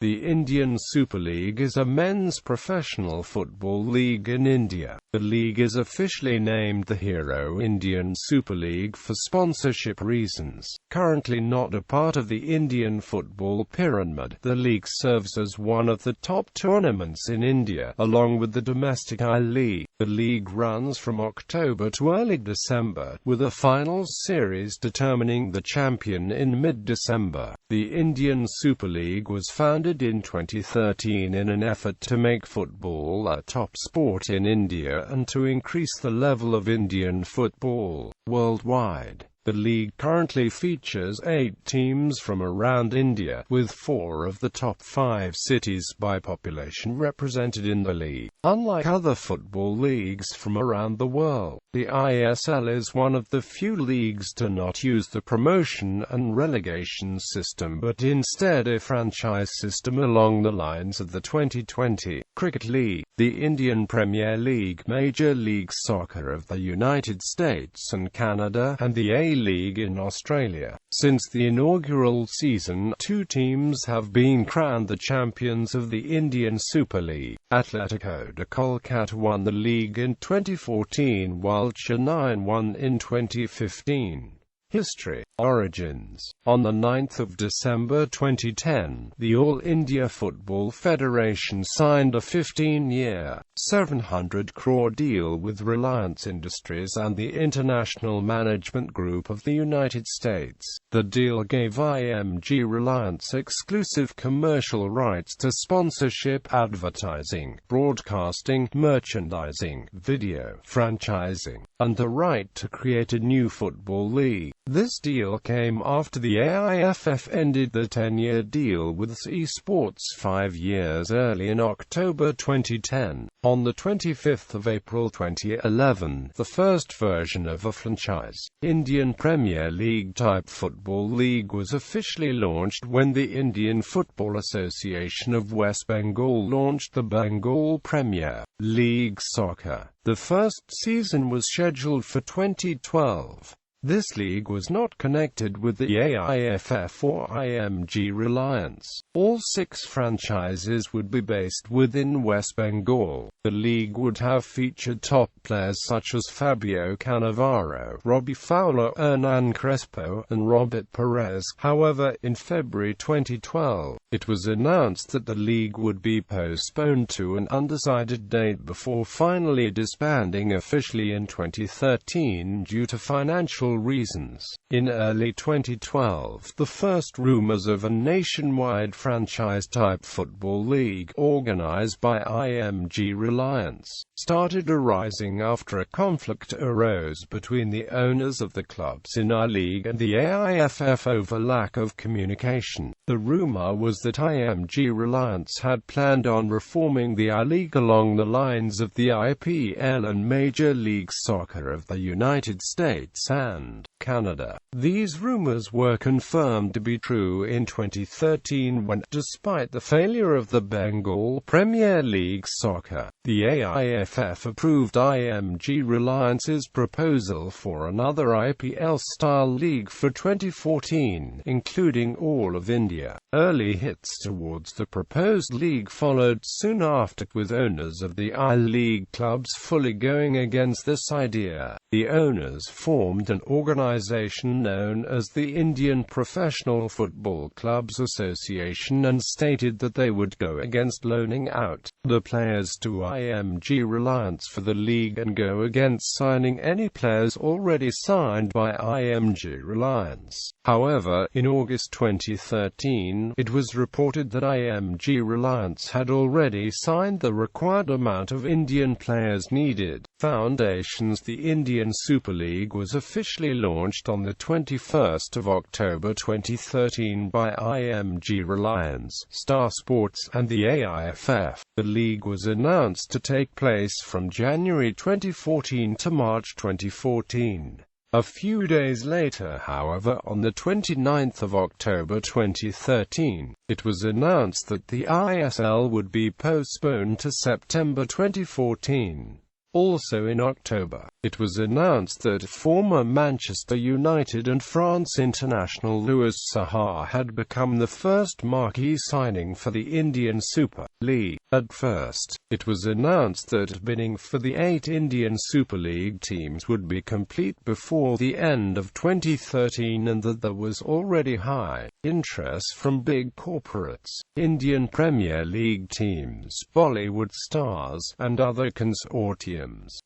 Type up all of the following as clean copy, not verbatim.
The Indian Super League is a men's professional football league in India. The league is officially named the Hero Indian Super League for sponsorship reasons. Currently not a part of the Indian football pyramid, the league serves as one of the top tournaments in India, along with the domestic I-League. The league runs from October to early December, with a finals series determining the champion in mid-December. The Indian Super League was founded in 2013 in an effort to make football a top sport in India and to increase the level of Indian football worldwide. The league currently features 8 teams from around India, with 4 of the top 5 cities by population represented in the league. Unlike other football leagues from around the world, the ISL is one of the few leagues to not use the promotion and relegation system but instead a franchise system along the lines of the 2020 Cricket League, the Indian Premier League, Major League Soccer of the United States and Canada, and the A-League in Australia. Since the inaugural season, 2 teams have been crowned the champions of the Indian Super League. Atletico de Kolkata won the league in 2014 while Chennai won in 2015. History. Origins. On the 9th of December 2010, the All India Football Federation signed a 15-year, 700 crore deal with Reliance Industries and the International Management Group of the United States. The deal gave IMG Reliance exclusive commercial rights to sponsorship, advertising, broadcasting, merchandising, video, franchising, and the right to create a new football league. This deal came after the AIFF ended the 10-year deal with eSports 5 years early in October 2010. On the 25th of April 2011, the first version of a franchise, Indian Premier League-type football league was officially launched when the Indian Football Association of West Bengal launched the Bengal Premier League Soccer. The first season was scheduled for 2012. This league was not connected with the AIFF or IMG Reliance. All 6 franchises would be based within West Bengal. The league would have featured top players such as Fabio Cannavaro, Robbie Fowler, Hernan Crespo, and Robert Perez. However, in February 2012, it was announced that the league would be postponed to an undecided date before finally disbanding officially in 2013 due to financial reasons. In early 2012, the first rumors of a nationwide franchise-type football league, organized by IMG Reliance, started arising after a conflict arose between the owners of the clubs in I-League and the AIFF over lack of communication. The rumor was that IMG Reliance had planned on reforming the I-League along the lines of the IPL and Major League Soccer of the United States and Canada. These rumors were confirmed to be true in 2013 when, despite the failure of the Bengal Premier League Soccer, the AIFF approved IMG Reliance's proposal for another IPL-style league for 2014, including all of India. Early hits towards the proposed league followed soon after, with owners of the I-League clubs fully going against this idea. The owners formed an organization known as the Indian Professional Football Clubs Association and stated that they would go against loaning out the players to IMG Reliance for the league and go against signing any players already signed by IMG Reliance. However, in August 2013, it was reported that IMG Reliance had already signed the required amount of Indian players needed. Foundations. The Indian Super League was officially launched on the 21st of October 2013 by IMG Reliance, Star Sports, and the AIFF. The league was announced to take place from January 2014 to March 2014. A few days later, however, on the 29th of October 2013, it was announced that the ISL would be postponed to September 2014. Also in October, it was announced that former Manchester United and France international Louis Saha had become the first marquee signing for the Indian Super League. At first, it was announced that bidding for the 8 Indian Super League teams would be complete before the end of 2013 and that there was already high interest from big corporates, Indian Premier League teams, Bollywood stars, and other consortiums.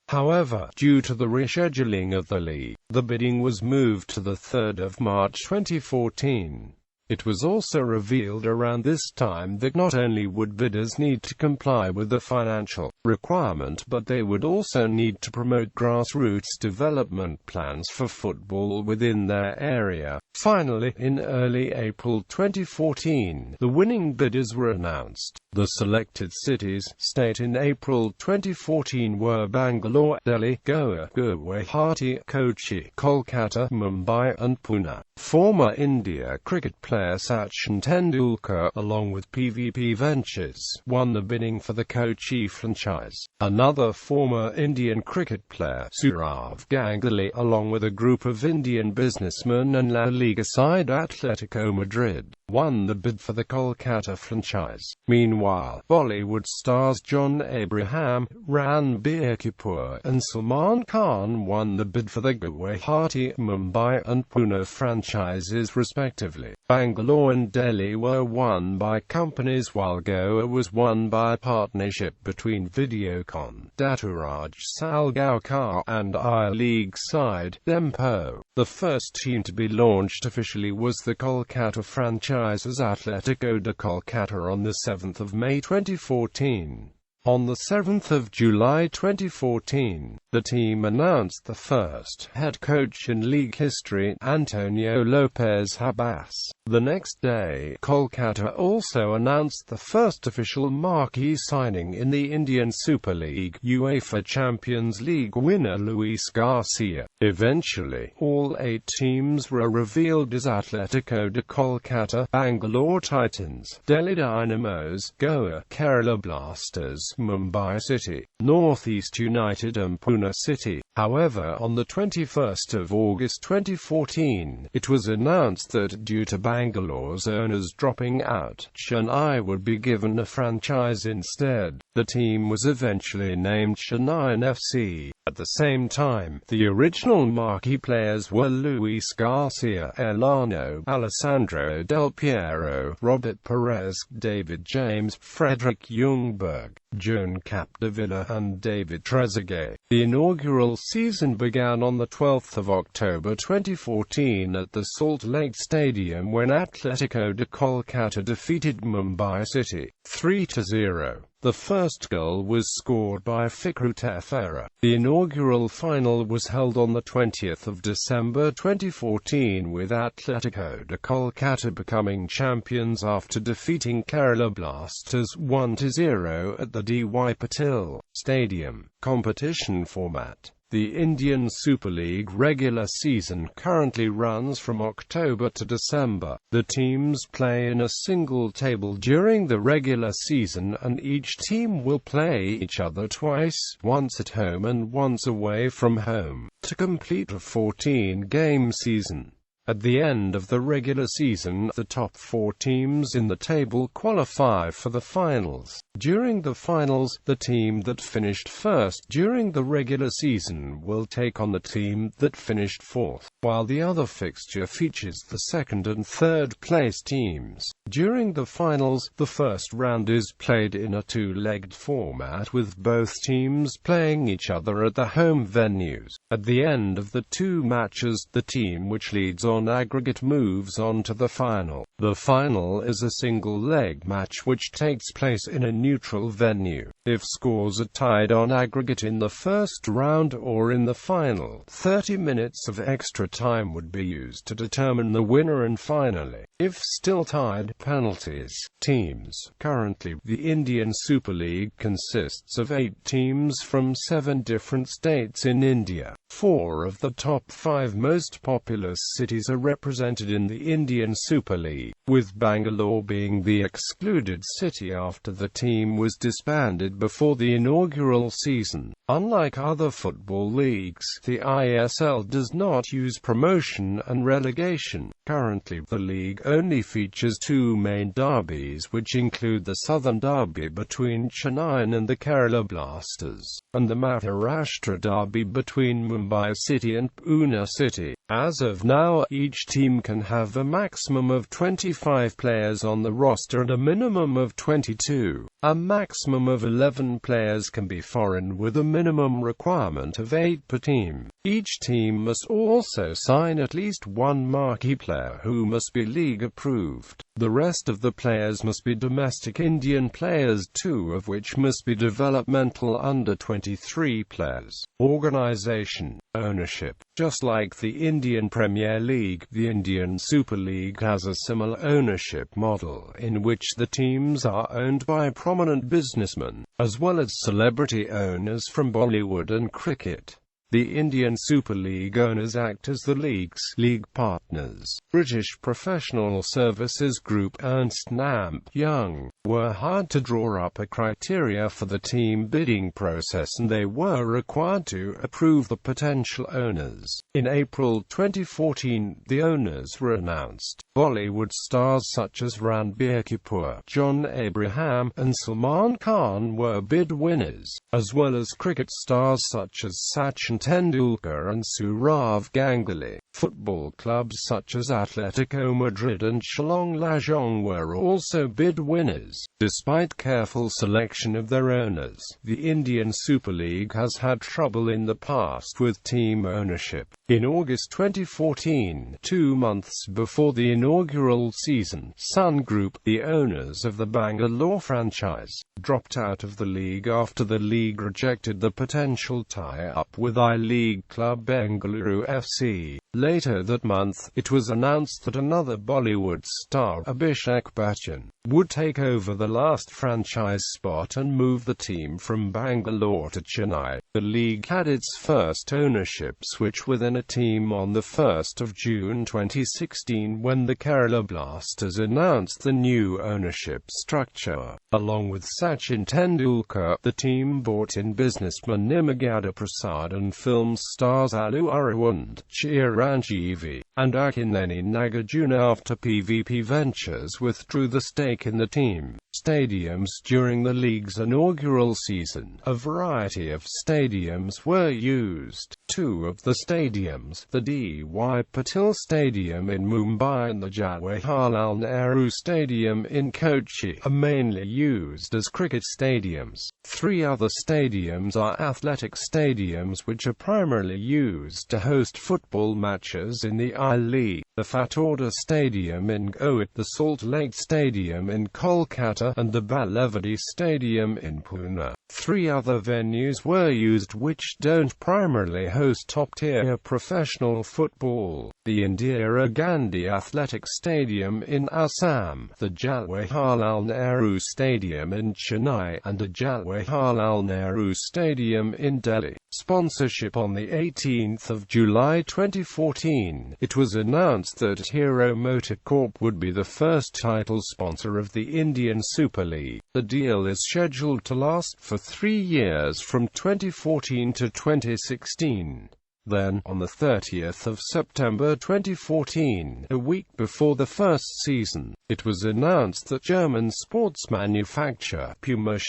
However, due to the rescheduling of the league, the bidding was moved to the 3rd of March 2014. It was also revealed around this time that not only would bidders need to comply with the financial requirement, but they would also need to promote grassroots development plans for football within their area. Finally, in early April 2014, the winning bidders were announced. The selected cities, state in April 2014 were Bangalore, Delhi, Goa, Guwahati, Kochi, Kolkata, Mumbai and Pune. Former India cricket player Sachin Tendulkar, along with PVP Ventures, won the bidding for the Kochi franchise. Another former Indian cricket player, Sourav Ganguly, along with a group of Indian businessmen and La Liga side Atletico Madrid, won the bid for the Kolkata franchise. Meanwhile, Bollywood stars John Abraham, Ranbir Kapoor, and Salman Khan won the bid for the Guwahati, Mumbai and Pune franchises respectively. Bangalore and Delhi were won by companies while Goa was won by a partnership between Videocon, Daturaj Salgaonkar, and I-League side, Dempo. The first team to be launched officially was the Kolkata franchise as Atletico de Kolkata on the 7th of May 2014. On the 7th of July 2014, the team announced the first head coach in league history, Antonio Lopez Habas. The next day, Kolkata also announced the first official marquee signing in the Indian Super League, UEFA Champions League winner Luis Garcia. Eventually, all 8 teams were revealed as Atletico de Kolkata, Bangalore Titans, Delhi Dynamos, Goa, Kerala Blasters, Mumbai City, Northeast United and Pune City. However, on the 21st of August 2014, it was announced that due to Bangalore's owners dropping out, Chennai would be given a franchise instead. The team was eventually named Chennai FC. At the same time, the original marquee players were Luis Garcia, Elano, Alessandro Del Piero, Robert Perez, David James, Frederick Ljungberg, Joan Capdevila, and David Trezeguet. The inaugural season began on the 12th of October 2014 at the Salt Lake Stadium when Atletico de Kolkata defeated Mumbai City 3-0. The first goal was scored by Fikru Tefera. The inaugural final was held on the 20th of December 2014 with Atletico de Kolkata becoming champions after defeating Kerala Blasters 1-0 at the D.Y. Patil Stadium. Competition format. The Indian Super League regular season currently runs from October to December. The teams play in a single table during the regular season and each team will play each other twice, once at home and once away from home, to complete a 14-game season. At the end of the regular season, the top 4 teams in the table qualify for the finals. During the finals, the team that finished first during the regular season will take on the team that finished fourth, while the other fixture features the second and third place teams. During the finals, the first round is played in a 2-legged format with both teams playing each other at the home venues. At the end of the 2 matches, the team which leads on aggregate moves on to the final. The final is a single-leg match which takes place in a neutral venue. If scores are tied on aggregate in the first round or in the final, 30 minutes of extra time would be used to determine the winner, and finally, if still tied, penalties. Teams. Currently, the Indian Super League consists of 8 teams from 7 different states in India. 4 of the top 5 most populous cities are represented in the Indian Super League, with Bangalore being the excluded city after the team was disbanded before the inaugural season. Unlike other football leagues, the ISL does not use promotion and relegation. Currently, the league only features two main derbies, which include the Southern Derby between Chennai and the Kerala Blasters, and the Maharashtra Derby between Mumbai City and Pune City. As of now, each team can have a maximum of 25 players on the roster and a minimum of 22. A maximum of 11 players can be foreign, with a minimum requirement of 8 per team. Each team must also sign at least one marquee player who must be league approved. The rest of the players must be domestic Indian players, 2 of which must be developmental under-23 players. Organization. Ownership. Just like the Indian Premier League, the Indian Super League has a similar ownership model, in which the teams are owned by prominent businessmen, as well as celebrity owners from Bollywood and cricket. The Indian Super League owners act as the league's league partners. British professional services group Ernst & Young were hired to draw up a criteria for the team bidding process, and they were required to approve the potential owners. In April 2014, the owners were announced. Bollywood stars such as Ranbir Kapoor, John Abraham, and Salman Khan were bid winners, as well as cricket stars such as Sachin Tendulkar and Sourav Ganguly. Football clubs such as Atletico Madrid and Shillong Lajong were also bid winners. Despite careful selection of their owners, the Indian Super League has had trouble in the past with team ownership. In August 2014, 2 months before the inaugural season, Sun Group, the owners of the Bangalore franchise, dropped out of the league after the league rejected the potential tie-up with I-League club Bengaluru FC. Later that month, it was announced that another Bollywood star, Abhishek Bachchan, would take over the last franchise spot and move the team from Bangalore to Chennai. The league had its first ownership switch within a team on the 1st of June 2016, when the Kerala Blasters announced the new ownership structure. Along with Sachin Tendulkar, the team brought in businessman Nimagada Prasad and film stars Allu Arvind, Chiranjeevi, and Akineni Nagarjuna after PVP Ventures withdrew the stake in the team. Stadiums. During the league's inaugural season, a variety of stadiums were used. 2 of the stadiums, the D.Y. Patil Stadium in Mumbai and the Jawaharlal Nehru Stadium in Kochi, are mainly used as cricket stadiums. 3 other stadiums are athletic stadiums, which are primarily used to host football matches in the I-League. The Fatorda Stadium in Goa, the Salt Lake Stadium in Kolkata, and the Ballavadi Stadium in Pune. 3 other venues were used which don't primarily host top-tier professional football: the Indira Gandhi Athletic Stadium in Assam, the Jawaharlal Nehru Stadium in Chennai, and the Jawaharlal Nehru Stadium in Delhi. Sponsorship. On the 18th of July 2014, it was announced that Hero MotoCorp would be the first title sponsor of the Indian Super League. The deal is scheduled to last for 3 years from 2014 to 2016. Then, on the 30th of September 2014, a week before the first season, it was announced that German sports manufacturer Puma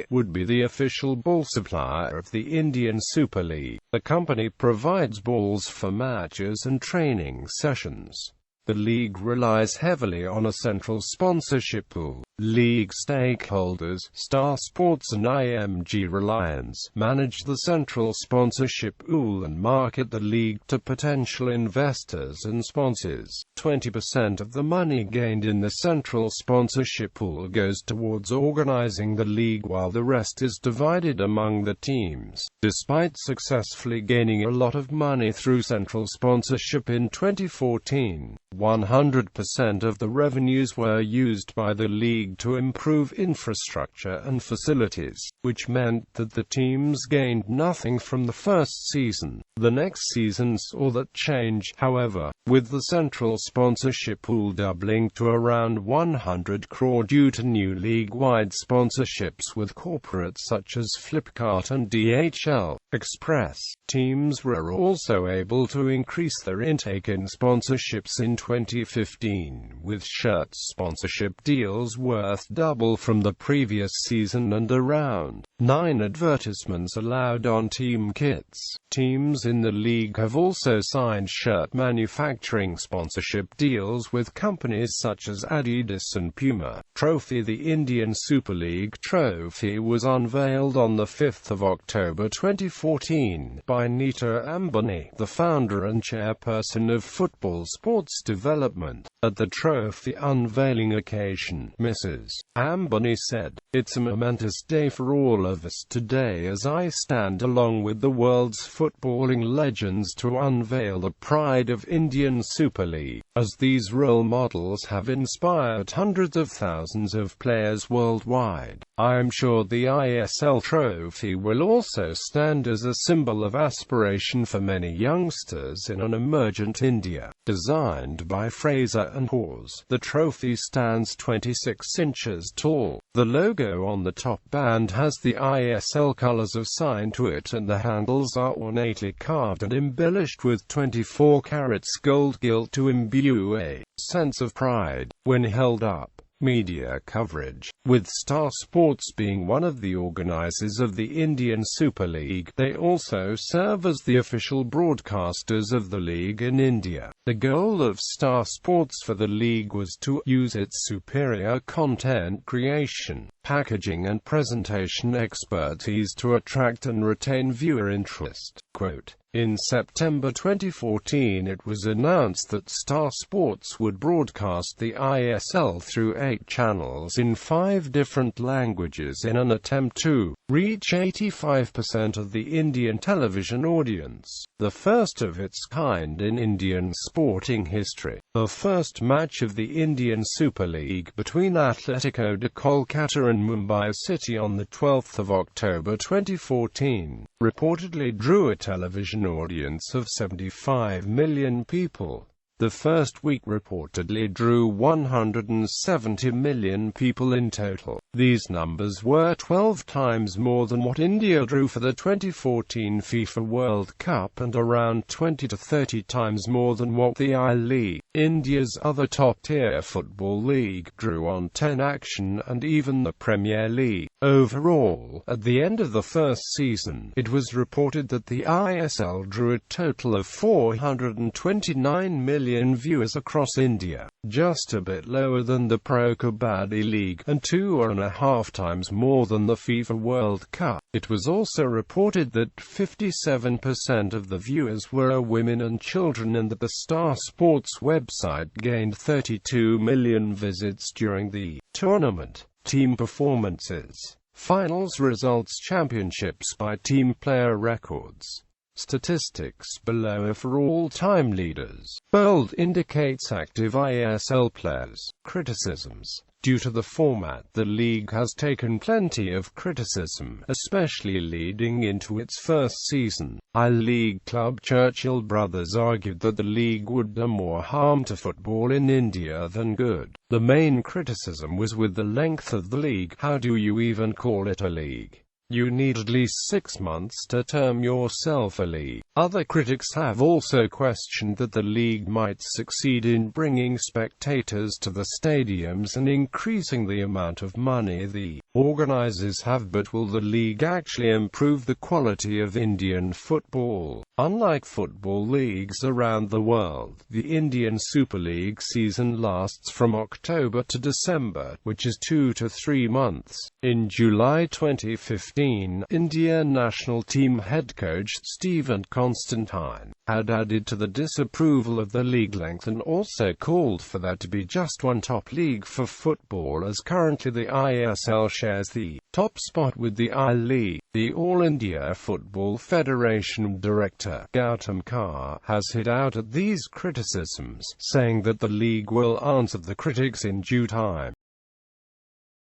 would be the official ball supplier of the Indian Super League. The company provides balls for matches and training sessions. The league relies heavily on a central sponsorship pool. League stakeholders, Star Sports and IMG Reliance, manage the central sponsorship pool and market the league to potential investors and sponsors. 20% of the money gained in the central sponsorship pool goes towards organizing the league, while the rest is divided among the teams. Despite successfully gaining a lot of money through central sponsorship in 2014, 100% of the revenues were used by the league to improve infrastructure and facilities, which meant that the teams gained nothing from the first season. The next season saw that change, however, with the central sponsorship pool doubling to around 100 crore due to new league-wide sponsorships with corporates such as Flipkart and DHL Express. Teams were also able to increase their intake in sponsorships in 2015, with shirt sponsorship deals worth double from the previous season and around 9 advertisements allowed on team kits. Teams in the league have also signed shirt manufacturing sponsorship deals with companies such as Adidas and Puma. The Indian Super League trophy was unveiled on the 5th of October 2014 by Neeta Ambani, the founder and chairperson of Football Sports Development. At the trophy unveiling occasion, Mrs. Ambani said, "It's a momentous day for all of us today as I stand along with the world's footballing legends to unveil the pride of Indian Super League, as these role models have inspired hundreds of thousands of players worldwide. I am sure the ISL trophy will also stand as a symbol of aspiration for many youngsters in an emergent India." Designed by Fraser and Hawes, the trophy stands 26 inches tall. The logo on the top band has the ISL colours assigned to it, and the handles are ornately carved and embellished with 24 carats gold gilt to imbue a sense of pride when held up. Media coverage. With Star Sports being one of the organisers of the Indian Super League, they also serve as the official broadcasters of the league in India. The goal of Star Sports for the league was to use its superior content creation, packaging and presentation expertise to attract and retain viewer interest. Quote, "In September 2014 it was announced that Star Sports would broadcast the ISL through 8 channels in 5 different languages in an attempt to reach 85% of the Indian television audience, the first of its kind in Indian sporting history." The first match of the Indian Super League between Atletico de Kolkata and Mumbai City on the 12th of October 2014 reportedly drew a television audience of 75 million people. The first week reportedly drew 170 million people in total. These numbers were 12 times more than what India drew for the 2014 FIFA World Cup and around 20 to 30 times more than what the I-League, India's other top-tier football league, drew on 10 action, and even the Premier League. Overall, at the end of the first season, it was reported that the ISL drew a total of 429 million viewers across India, just a bit lower than the Pro Kabaddi League, and 2.5 times more than the FIFA World Cup. It was also reported that 57% of the viewers were women and children, and that the Star Sports website gained 32 million visits during the tournament. Team performances. Finals results. Championships by team. Player records. Statistics below are for all-time leaders. Bold indicates active ISL players. Criticisms. Due to the format, the league has taken plenty of criticism, especially leading into its first season. I-League club Churchill Brothers argued that the league would do more harm to football in India than good. The main criticism was with the length of the league. How do you even call it a league? You need at least 6 months to term yourself a league. Other critics have also questioned that the league might succeed in bringing spectators to the stadiums and increasing the amount of money the organizers have, but will the league actually improve the quality of Indian football? Unlike football leagues around the world, the Indian Super League season lasts from October to December, which is 2 to 3 months. In July 2015, India national team head coach Stephen Constantine had added to the disapproval of the league length and also called for there to be just one top league for football, as currently the ISL shares the top spot with the I-League. The All India Football Federation director, Gautam Kar, has hit out at these criticisms, saying that the league will answer the critics in due time.